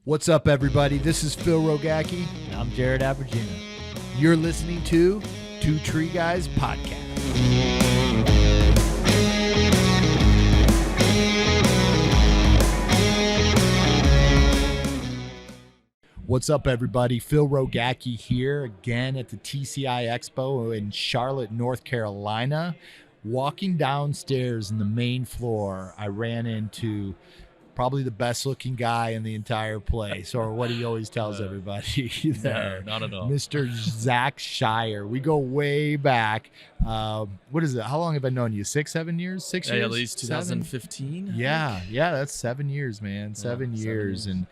What's up, everybody? This is Phil Rogacki. And I'm Jared Abergina. You're listening to Two Tree Guys Podcast. What's up, everybody? Phil Rogacki here again at the TCIA Expo in Charlotte, North Carolina. Walking downstairs in the main floor, I ran into probably the best looking guy in the entire place, or what he always tells everybody there. No, not at all. Mr. Zach Shier. We go way back. What is it? How long have I known you? 6-7 years? 6 years? At least 2015. Yeah, that's 7 years, man. 7 years. And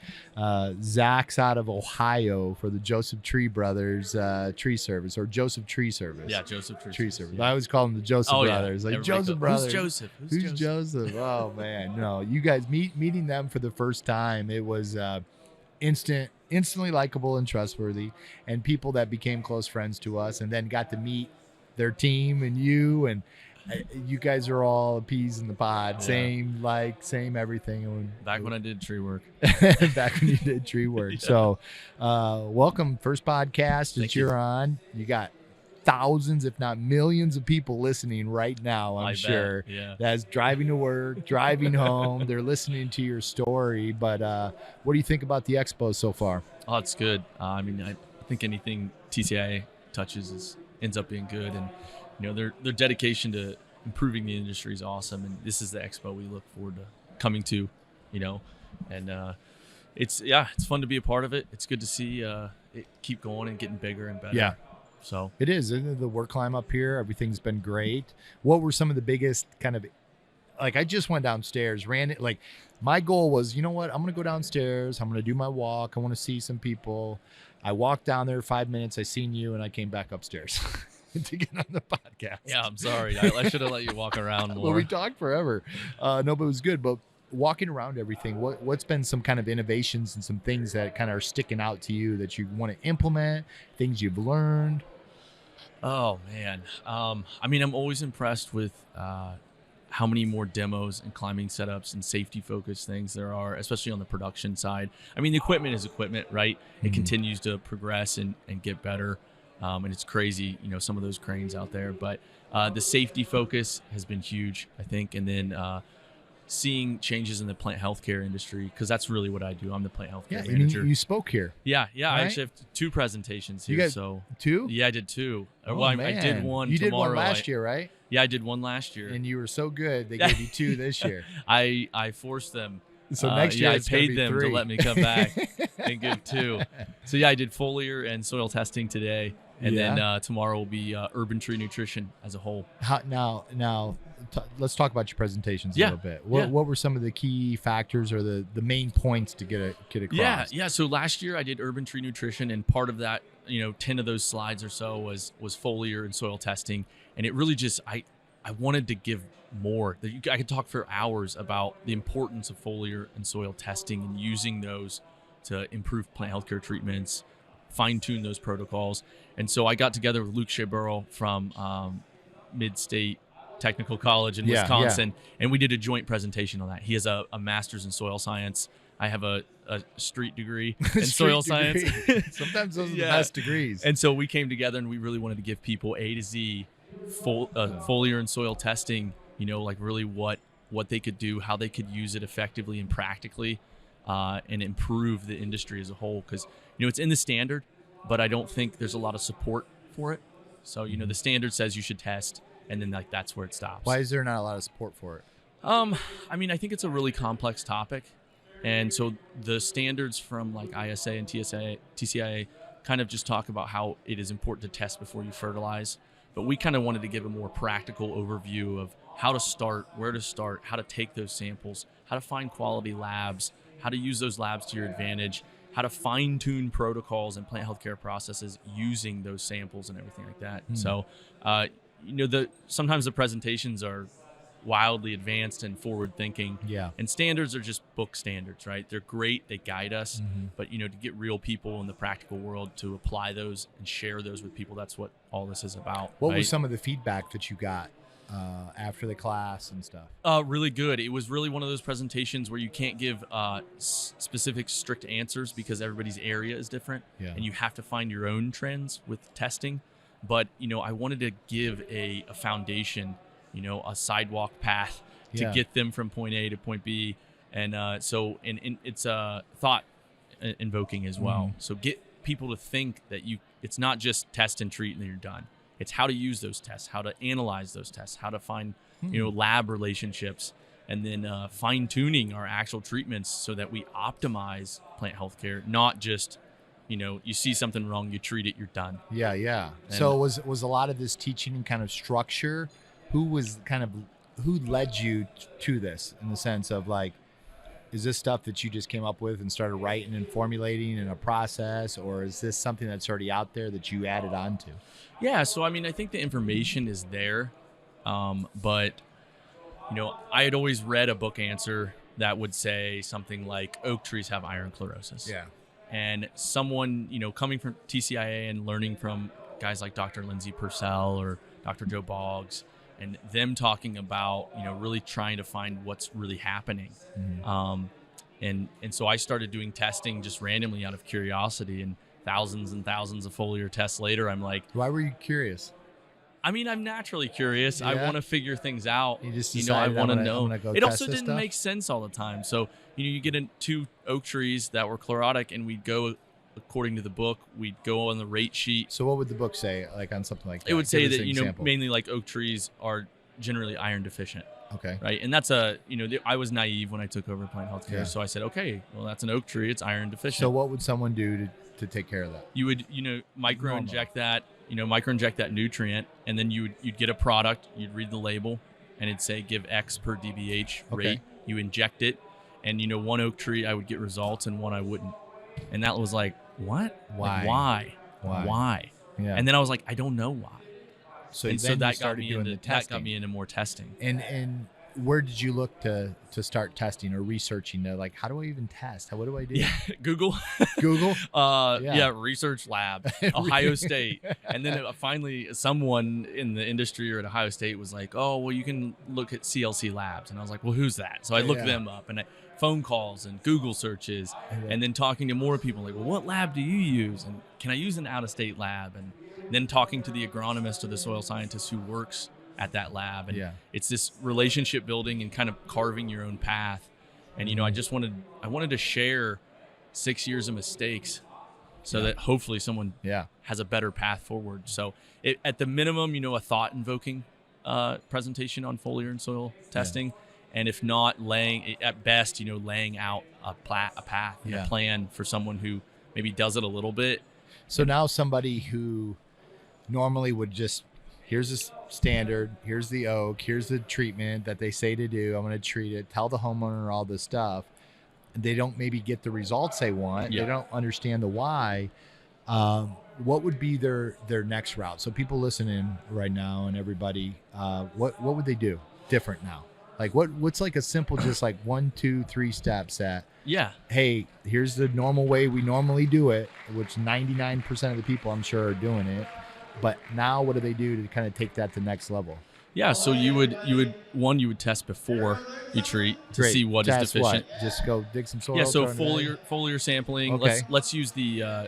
Zach's out of Ohio for the Joseph Tree Brothers Tree Service, or Joseph Tree Service. Yeah, Joseph Tree Service. Yeah. I always call them the Joseph Brothers. Yeah. Like, Joseph Brothers. Who's Joseph? Who's Joseph? Oh, man. No, you guys meeting them for the first time, it was instantly likable and trustworthy, and people that became close friends to us, and then got to meet their team and you guys are all peas in the pod. Yeah. Same everything. Back when I did tree work. Back when you did tree work. Yeah. So welcome, first podcast that you're on. You got thousands, if not millions, of people listening right now, I'm sure. Yeah. That's driving to work, driving home. They're listening to your story. But what do you think about the expo so far? Oh, it's good. I think anything TCIA touches ends up being good, and their dedication to improving the industry is awesome. And this is the expo we look forward to coming to, and it's fun to be a part of it. It's good to see it keep going and getting bigger and better. Yeah. So it is. The work climb up here, everything's been great. What were some of the biggest kind of, like, I just went downstairs, ran it. Like, my goal was, you know what? I'm going to go downstairs. I'm going to do my walk. I want to see some people. I walked down there 5 minutes. I seen you, and I came back upstairs to get on the podcast. Yeah, I'm sorry. I should have let you walk around more. Well, we talked forever. No, but it was good. But walking around everything, what's been some kind of innovations and some things that kind of are sticking out to you that you want to implement, things you've learned? Oh, man. I'm always impressed with how many more demos and climbing setups and safety-focused things there are, especially on the production side. The equipment is equipment, right? It Mm-hmm. continues to progress and get better. And it's crazy, some of those cranes out there. But the safety focus has been huge, I think. And then seeing changes in the plant healthcare industry, because that's really what I do. I'm the plant healthcare manager. You spoke here. Yeah. Right? I actually have 2 presentations here. You guys, so 2? Yeah, I did 2. Oh, well, man. I did one. You tomorrow. did one last year, right? Yeah, I did one last year. And you were so good, they gave you 2 this year. I forced them. So next year, I it's paid them 3. to let me come back and give 2. So yeah, I did foliar and soil testing today, and then tomorrow will be urban tree nutrition as a whole. Now, let's talk about your presentations a little bit. What were some of the key factors or the main points to get across? Yeah. So last year I did urban tree nutrition, and part of that, 10 of those slides or so was foliar and soil testing, and it really just I wanted to give more. I could talk for hours about the importance of foliar and soil testing and using those to improve plant healthcare treatments, fine-tune those protocols. And so I got together with Luke Shier from Mid-State Technical College in Wisconsin, and we did a joint presentation on that. He has a master's in soil science. I have a street degree in soil science. Sometimes those are the best degrees. And so we came together, and we really wanted to give people A to Z foliar and soil testing, like really what they could do, how they could use it effectively and practically, and improve the industry as a whole. Because, it's in the standard, but I don't think there's a lot of support for it. So, the standard says you should test, and then like that's where it stops. Why is there not a lot of support for it? I think it's a really complex topic. And so the standards from like ISA and TCIA kind of just talk about how it is important to test before you fertilize. But we kind of wanted to give a more practical overview of how to start, where to start, how to take those samples, how to find quality labs, how to use those labs to your advantage, how to fine-tune protocols and plant healthcare processes using those samples and everything like that. So, sometimes the presentations are wildly advanced and forward-thinking. Yeah. And standards are just book standards, right? They're great. They guide us. Mm-hmm. But, to get real people in the practical world to apply those and share those with people, that's what all this is about. What was some of the feedback that you got after the class and stuff? Really good. It was really one of those presentations where you can't give specific strict answers because everybody's area is different, Yeah. and you have to find your own trends with testing. But I wanted to give a foundation, a sidewalk path to Yeah. get them from point A to point B, and and it's thought invoking as well. So get people to think that it's not just test and treat and then you're done. It's how to use those tests, how to analyze those tests, how to find lab relationships, and then fine tuning our actual treatments so that we optimize plant healthcare, not just you see something wrong, you treat it, you're done. Yeah, yeah. And So was a lot of this teaching and kind of structure? Who led you to this, in the sense of like, is this stuff that you just came up with and started writing and formulating in a process, or is this something that's already out there that you added on to? Yeah, so I think the information is there, but I had always read a book answer that would say something like oak trees have iron chlorosis. Yeah. And someone, coming from TCIA and learning from guys like Dr. Lindsay Purcell or Dr. Joe Boggs, and them talking about, really trying to find what's really happening. And so I started doing testing just randomly out of curiosity, and thousands of foliar tests later, I'm like, Why were you curious? I'm naturally curious. I Yeah. want to figure things out. You just I decided, want to I'm know. gonna go It test also this didn't stuff? make sense all the time. So, you get in 2 oak trees that were chlorotic, and we'd go according to the book. We'd go on the rate sheet. So what would the book say, like on something like that? It would say Give us that, an example. mainly like oak trees are generally iron deficient. Okay. Right. And that's I was naive when I took over plant healthcare. Yeah. So I said, okay, well, that's an oak tree. It's iron deficient. So what would someone do to take care of that? You would, micro inject that, that nutrient, and then you'd get a product. You'd read the label, and it'd say give X per dBH rate. Okay. You inject it, and one oak tree I would get results, and one I wouldn't. And that was like, what? Why? Like, Why? why? Yeah. And then I was like, I don't know why. So And then so that you started got me doing into the testing. that got me into more testing. And where did you look to start testing or researching? Like, how do I even test? What do I do? Yeah, Google. Google. Yeah, research lab, Ohio State, and then finally someone in the industry or at Ohio State was like, "Oh, well, you can look at CLC Labs," and I was like, "Well, who's that?" So I looked Yeah. them up, and phone calls and Google searches, and then talking to more people, like, "Well, what lab do you use? And can I use an out-of-state lab?" And then talking to the agronomist or the soil scientist who works at that lab, and Yeah. it's this relationship building and kind of carving your own path. And I wanted to share 6 years of mistakes so that hopefully someone Yeah. has a better path forward. So at the minimum, a thought invoking presentation on foliar and soil testing, and if not, laying out a path and Yeah. a plan for someone who maybe does it a little bit. So now somebody who normally would just, here's a standard, here's the oak, here's the treatment that they say to do, I'm going to treat it, tell the homeowner all this stuff. They don't maybe get the results they want. Yeah. They don't understand the why. What would be their next route? So people listening right now and everybody, what would they do different now? Like what's like a simple, just like 1, 2, 3 steps that, Yeah. hey, here's the normal way we normally do it, which 99% of the people I'm sure are doing it. But now what do they do to kind of take that to the next level? Yeah, so you would test before you treat to Great. see what is Test deficient. what? Just go dig some soil. Yeah, so throw it in. foliar sampling. Okay. Let's use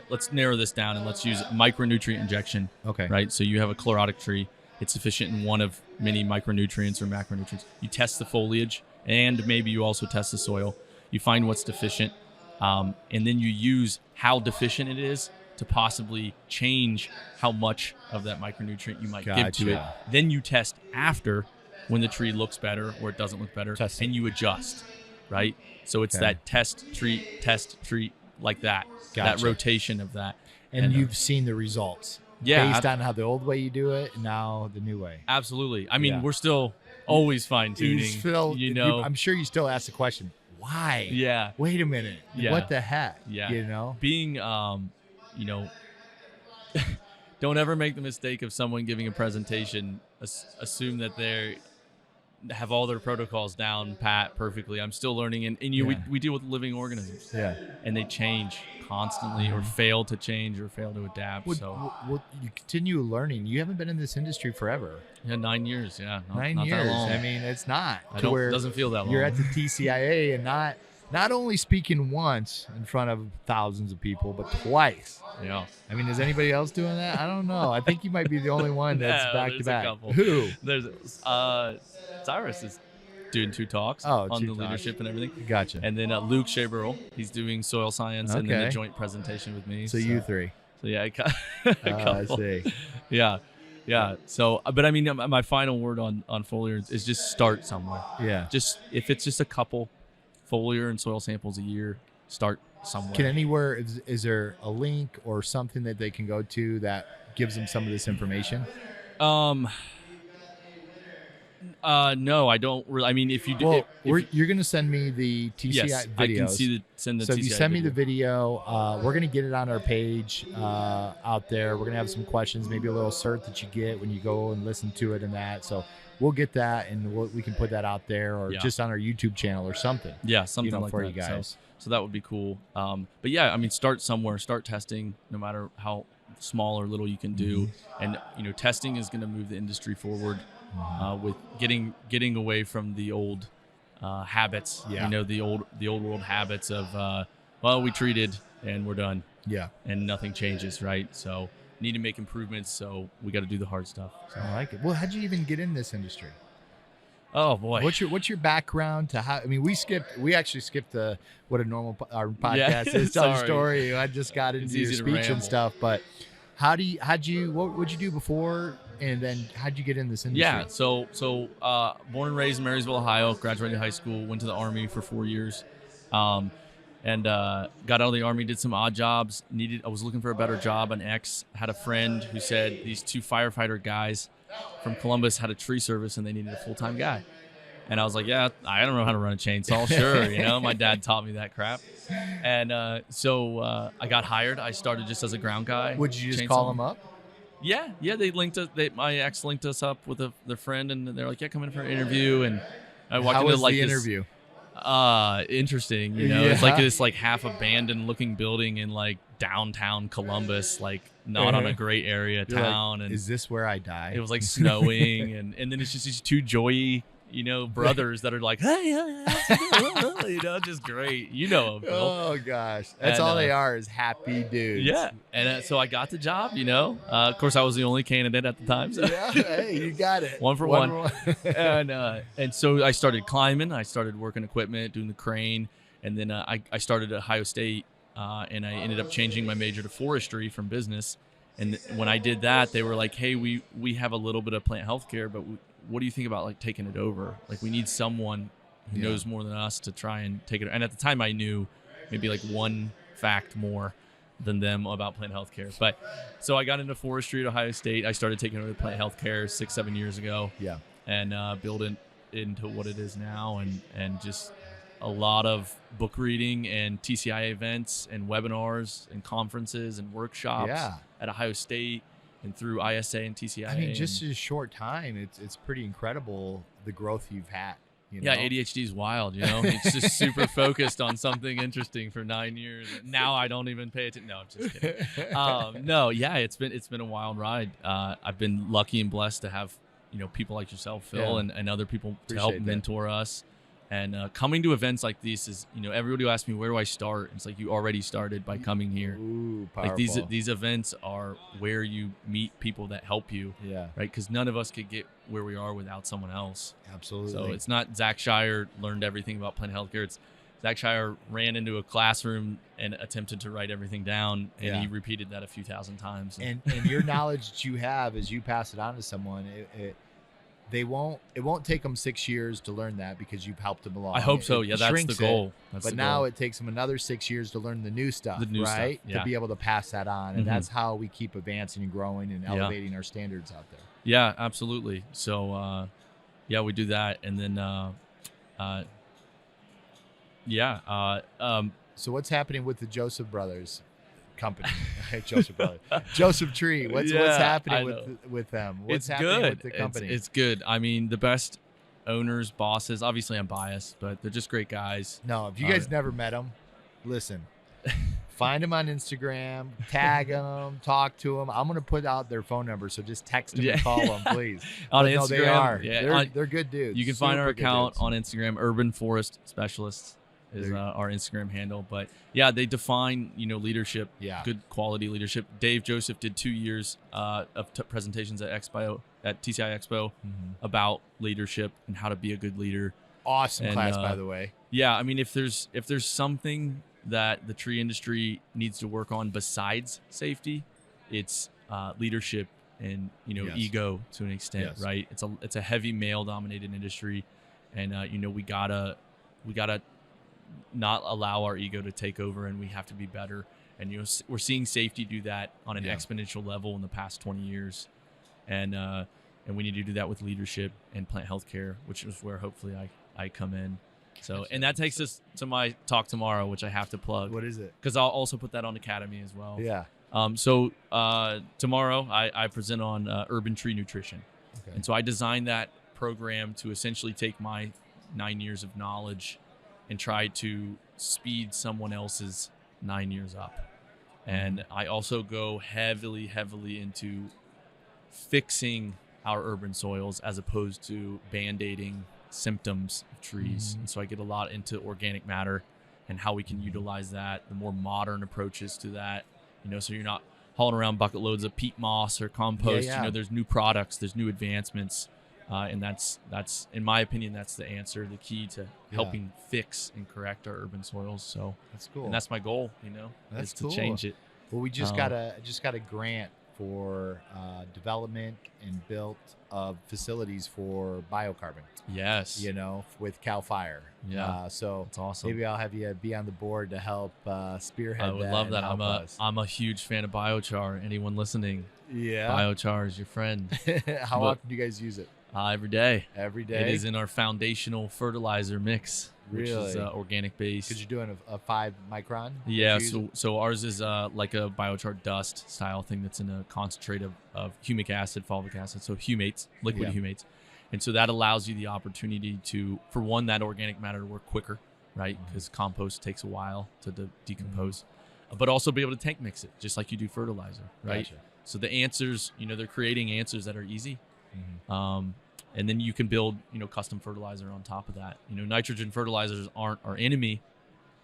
let's narrow this down and let's use micronutrient injection. Okay. Right. So you have a chlorotic tree. It's sufficient in one of many micronutrients or macronutrients. You test the foliage and maybe you also test the soil. You find what's deficient, and then you use how deficient it is to possibly change how much of that micronutrient you might give to it. Gotcha. Then you test after when the tree looks better or it doesn't look better, Test it. and you adjust, right? So it's Okay. that test, treat, like that, that Gotcha. rotation of that. And And, you've seen the results. Yeah, Based on how the old way you do it, and now the new way. absolutely. I mean, Yeah. we're still always fine You tuning, still- I'm sure you still ask the question, why? yeah. Wait a minute. Yeah. What the heck? Yeah. You know? Being, don't ever make the mistake of someone giving a presentation, assume that have all their protocols down pat perfectly. I'm still learning, and we deal with living organisms, Yeah. and they change constantly, or fail to change, or fail to adapt. Well, you continue learning. You haven't been in this industry forever. Yeah, 9 years. Yeah, not, 9 that years. long. I mean, it's not. Doesn't feel that long. You're at the TCIA and not only speaking once in front of thousands of people, but twice. Yeah. I mean, is anybody else doing that? I don't know. I think you might be the only one that's No, back to there's back. a couple. Who? There's Cyrus is doing 2 talks on the leadership and everything. Gotcha. And then Luke Shaberl, he's doing soil science, and then Okay. the joint presentation with me. So you three. So yeah, a I couple. see. Yeah. So, but I mean, my final word on foliar is just start somewhere. Yeah. Just if it's just a couple foliar and soil samples a year, start somewhere. Can anywhere, is there a link or something that they can go to that gives them some of this information? No, I don't really. I mean, if you do, Well, you're going to send me the TCI yes, videos. I can send the So TCI if you send me video. the video, we're going to get it on our page out there. We're going to have some questions, maybe a little cert that you get when you go and listen to it and that. So we'll get that, and we can put that out there, or just on our YouTube channel or something. Yeah, something like for that. you guys. So that would be cool. But yeah, I mean, start somewhere. Start testing, no matter how small or little you can do. And testing is going to move the industry forward. With getting away from the old habits, the old world habits of we treated and we're done, and nothing changes, right? So need to make improvements. So we got to do the hard stuff. So. I like it. Well, how'd you even get in this industry? Oh boy, what's your background to how? I mean, we actually skipped what a normal our podcast is. Tell your Sorry. story. I just got into your speech and stuff, but what would you do before? And then how'd you get in this industry? Yeah, so born and raised in Marysville, Ohio, graduated high school, went to the Army for 4 years, and got out of the Army, did some odd jobs. I was looking for a better job. An ex had a friend who said these 2 firefighter guys from Columbus had a tree service and they needed a full-time guy. And I was like, yeah, I don't know how to run a chainsaw. Sure, my dad taught me that crap. And so I got hired. I started just as a ground guy. Would you just call them up? Yeah, they linked us. My ex linked us up with their friend, and they're like, "Yeah, come in for an interview." And I walked How into was like the this interview? Interesting. It's like this like half abandoned looking building in like downtown Columbus, like not on a great area town. Like, and is this where I die? it was like snowing, and then it's just these 2 joy brothers that are like, hey, just great. Phil. Oh gosh, that's all they are is happy dudes. Yeah, and so I got the job. Of course, I was the only candidate at the time. So. Yeah, hey, you got it. One for one. And so I started climbing. I started working equipment, doing the crane, and then I started at Ohio State, and I ended up changing my major to forestry from business. And when I did that, they were like, hey, we have a little bit of plant healthcare, but what do you think about like taking it over? Like we need someone who knows more than us to try and take it. And at the time I knew maybe like one fact more than them about plant healthcare. But so I got into forestry at Ohio State. I started taking over plant healthcare 6-7 years ago. Yeah. And build it into what it is now, and just a lot of book reading and TCIA events and webinars and conferences and workshops at Ohio State and through ISA and TCIA. I mean, just in a short time, it's pretty incredible the growth you've had. Yeah, ADHD is wild. It's just super focused on something interesting for 9 years. Now I don't even pay attention. No, I'm just kidding. No, yeah, it's been a wild ride. I've been lucky and blessed to have people like yourself, Phil, and other people to help mentor us. And coming to events like these is, everybody will ask me, where do I start? It's like you already started by coming here. Ooh, powerful. Like these events are where you meet people that help you. Yeah. Right? Because none of us could get where we are without someone else. Absolutely. So it's not Zach Shier learned everything about plant healthcare. It's Zach Shier ran into a classroom and attempted to write everything down, and he repeated that a few thousand times. And your knowledge that you have as you pass it on to someone, it won't take them 6 years to learn that because you've helped them along. I hope so. Yeah, that's the goal. But now it takes them another 6 years to learn the new stuff, right? Yeah. To be able to pass that on. And that's how we keep advancing and growing and elevating our standards out there. Yeah, absolutely. So, we do that. And then, so what's happening with the Joseph Brothers company? Joseph Tree. What's happening with them? What's happening with the company? It's good. I mean, the best owners, bosses. Obviously, I'm biased, but they're just great guys. No, if you guys never met them, listen. Find them on Instagram, tag them, talk to them. I'm going to put out their phone number, so just text them and call them, please. On But Instagram, no, they are. yeah, They're good dudes. You can find our Super good account dudes. on Instagram. Urban Forest Specialists is our Instagram handle. But yeah, they define leadership, good quality leadership. Dave Joseph did 2 years of presentations at TCIA Expo about leadership and how to be a good leader. Awesome class, by the way. Yeah, I mean, if there's something that the tree industry needs to work on besides safety, it's leadership and ego to an extent, right? It's a heavy male dominated industry, and we gotta not allow our ego to take over, and we have to be better. And we're seeing safety do that on an exponential level in the past 20 years, and we need to do that with leadership and plant healthcare, which is where hopefully I come in. So, and that takes us to my talk tomorrow, which I have to plug. What is it? Because I'll also put that on Academy as well. Yeah. So tomorrow I present on urban tree nutrition. Okay. And so I designed that program to essentially take my 9 years of knowledge and try to speed someone else's 9 years up. And I also go heavily into fixing our urban soils as opposed to band-aiding symptoms of trees. And so I get a lot into organic matter and how we can utilize that, the more modern approaches to that, so you're not hauling around bucket loads of peat moss or compost. There's new products, there's new advancements, and that's in my opinion, that's the answer, the key to helping fix and correct our urban soils. So that's cool, and that's my goal, that's is to change it. Well, we just got a grant for development and built of facilities for biocarbon. Yes. With CAL FIRE. Yeah. So that's awesome. Maybe I'll have you be on the board to help spearhead. I would love that. I'm a huge fan of biochar. Anyone listening? Yeah. Biochar is your friend. How often do you guys use it? Every day. Every day. It is in our foundational fertilizer mix, which is organic based. Because you're doing a 5 micron. Yeah. So ours is like a biochar dust style thing that's in a concentrate of humic acid, fulvic acid, so humates, liquid humates. And so that allows you the opportunity to, for one, that organic matter to work quicker, right? Because compost takes a while to decompose, but also be able to tank mix it just like you do fertilizer, right? Gotcha. So the answers, they're creating answers that are easy. And then you can build, custom fertilizer on top of that. Nitrogen fertilizers aren't our enemy.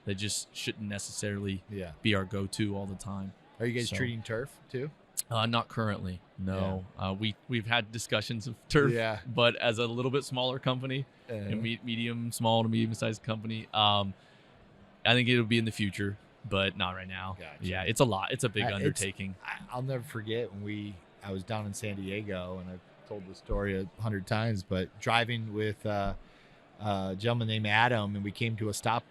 They just shouldn't necessarily be our go-to all the time. Are you guys treating turf too? Not currently, no. We've had discussions of turf, but as a little bit smaller company, small to medium-sized company, I think it'll be in the future, but not right now. Gotcha. Yeah, it's a lot. It's a big undertaking. I'll never forget when I was down in San Diego, and I've told the story 100 times, but driving with a gentleman named Adam, and we came to a stop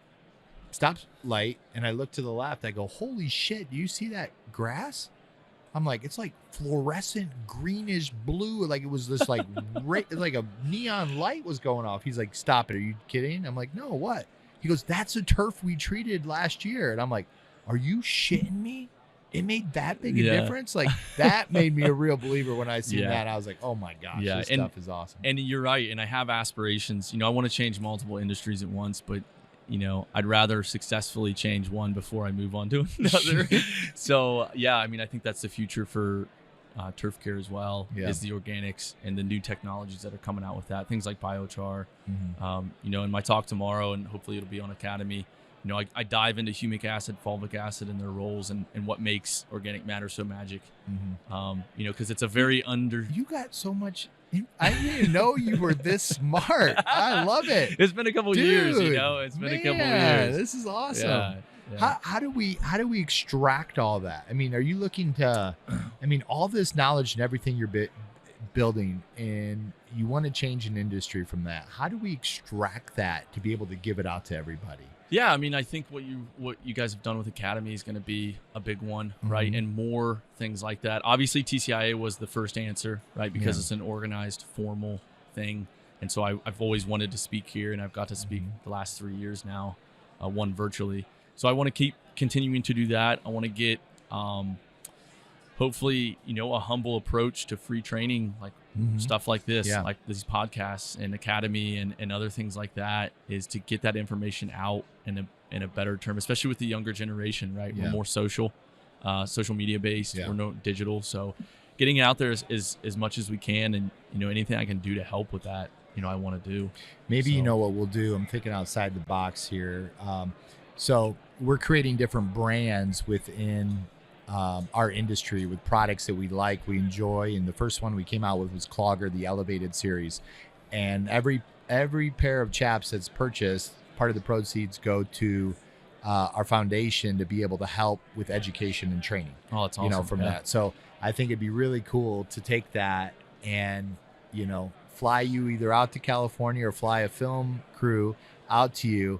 light, and I looked to the left. I go, holy shit, do you see that grass? I'm like, it's like fluorescent greenish blue. Like it was this like like a neon light was going off. He's like, stop it. Are you kidding? I'm like, no, what? He goes, that's a turf we treated last year. And I'm like, are you shitting me? It made that big a difference? Like that made me a real believer when I seen that. I was like, oh my gosh, this stuff is awesome. And you're right. And I have aspirations. I want to change multiple industries at once, but I'd rather successfully change one before I move on to another. So, I think that's the future for turf care as well, is the organics and the new technologies that are coming out with that. Things like biochar. In my talk tomorrow, and hopefully it'll be on Academy, I dive into humic acid, fulvic acid and their roles and what makes organic matter so magic. Because it's a very You got so much... I didn't even know you were this smart. I love it. It's been a couple years, It's been a couple years. This is awesome. Yeah. How do we extract all that? I mean, are you looking to? All this knowledge and everything you're building, and you want to change an industry from that. How do we extract that to be able to give it out to everybody? Yeah, I think what you guys have done with Academy is going to be a big one, right? And more things like that. Obviously, TCIA was the first answer, right? Because it's an organized, formal thing. And so I've always wanted to speak here, and I've got to speak the last 3 years now, one virtually. So I want to keep continuing to do that. I want to get, hopefully, a humble approach to free training, like stuff like this, Yeah. like these podcasts and Academy and other things like that, is to get that information out in a better term, especially with the younger generation, right? Yeah. We're more social media based. Yeah. We're no digital. So getting it out there is as much as we can. And, anything I can do to help with that, I want to do. Maybe So- you know what we'll do. I'm thinking outside the box here. So we're creating different brands within our industry with products that we like, we enjoy. And the first one we came out with was Clogger, the Elevated series. And every pair of chaps that's purchased, part of the proceeds go to our foundation to be able to help with education and training. Oh, that's awesome. From Yeah. that. So I think it'd be really cool to take that and, fly you either out to California or fly a film crew out to you,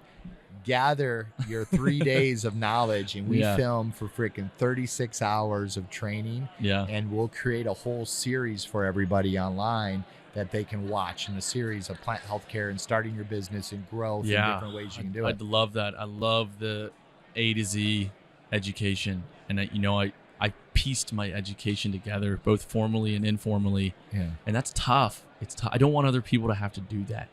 gather your 3 days of knowledge, and we Yeah. film for freaking 36 hours of training. Yeah. And we'll create a whole series for everybody online that they can watch in the series of plant healthcare and starting your business and growth and different ways you can do it. I'd love that. I love the A to Z education. And I pieced my education together, both formally and informally. Yeah. And that's tough. It's tough. I don't want other people to have to do that.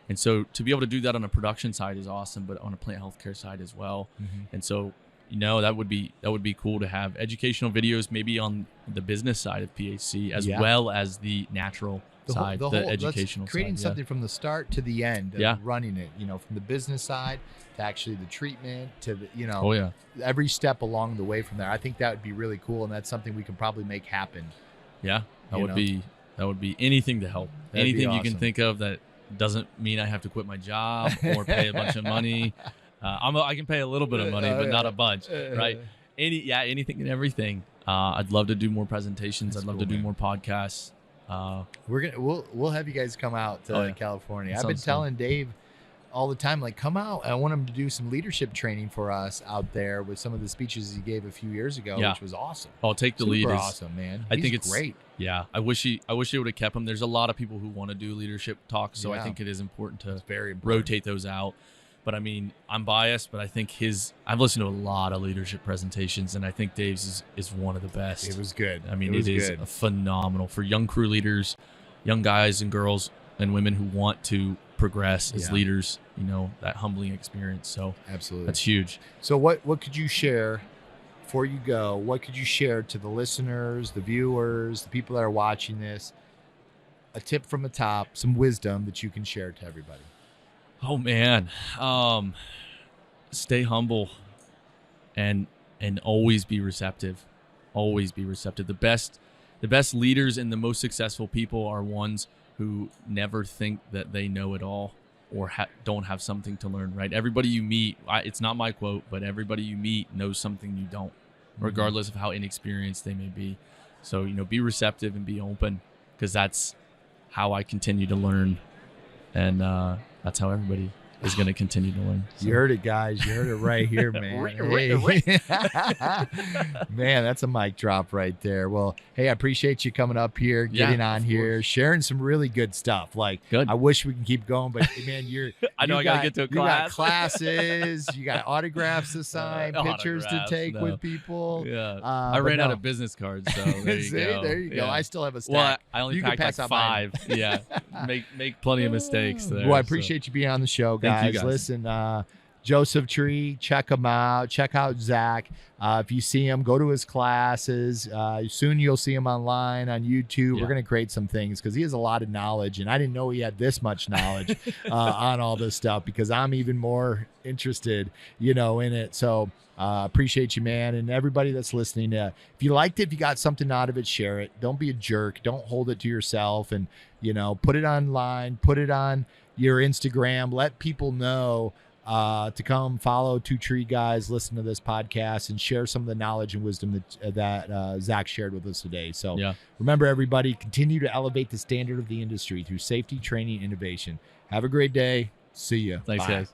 And so to be able to do that on a production side is awesome, but on a plant healthcare side as well. And so, that would be cool to have educational videos maybe on the business side of PHC as well as the natural side, the educational side. Creating something from the start to the end of running it, from the business side to actually the treatment to the, every step along the way from there. I think that would be really cool. And that's something we can probably make happen. Yeah. That would be anything to help. That'd be Anything you can awesome. think of that doesn't mean I have to quit my job or pay a bunch of money. I can pay a little bit of money, but not a bunch, right? Anything and everything. I'd love to do more presentations. That's I'd love cool, to do man. more podcasts. We'll have you guys come out to California. That I've been sounds telling Dave all the time, like, come out. I want him to do some leadership training for us out there with some of the speeches he gave a few years ago, which was awesome. I'll take the lead. Super Is awesome, man. I think He's it's great. Yeah, I wish he would have kept him. There's a lot of people who want to do leadership talks, so I Yeah. think it is important to It's very important. rotate those out. But I mean, I'm biased, but I think I've listened to a lot of leadership presentations, and I think Dave's is one of the best. It was good. I mean, it it was is good. phenomenal for young crew leaders, young guys and girls and women who want to progress as Yeah. leaders, that humbling experience. So Absolutely. that's huge. So what could you share before you go? What could you share to the listeners, the viewers, the people that are watching this? A tip from the top, some wisdom that you can share to everybody. Oh man. Stay humble and always be receptive. Always be receptive. The best leaders and the most successful people are ones who never think that they know it all or don't have something to learn, right? Everybody you meet, it's not my quote, but everybody you meet knows something you don't, regardless of how inexperienced they may be. So, be receptive and be open, because that's how I continue to learn. And that's how everybody is going to continue to learn. So. You heard it, guys. You heard it right here, man. Man, that's a mic drop right there. Well, hey, I appreciate you coming up here, getting on here, sharing some really good stuff. Like, Good. I wish we can keep going, but man, I know I got to get to a You got class. classes, you got autographs to sign, pictures to Autographs, take no. with people. Yeah. I I ran out of business cards, so there you See, go. there you go. Yeah. I still have a stack. Well, I only You can packed pass like out mine. 5. Yeah. Make plenty of mistakes there. Well, I so. appreciate you being on the show, guys. Thank you, guys. Listen, Joseph Tree, check him out. Check out Zach. If you see him, go to his classes. Soon you'll see him online on YouTube. Yeah. We're going to create some things because he has a lot of knowledge, and I didn't know he had this much knowledge on all this stuff, because I'm even more interested, in it. So appreciate you, man. And everybody that's listening, if you liked it, if you got something out of it, share it. Don't be a jerk. Don't hold it to yourself, and, put it online, put it on your Instagram. Let people know to come follow Two Tree Guys, listen to this podcast, and share some of the knowledge and wisdom that Zach shared with us today. So remember, everybody, continue to elevate the standard of the industry through safety, training, innovation. Have a great day. See you. Thanks, Bye. guys.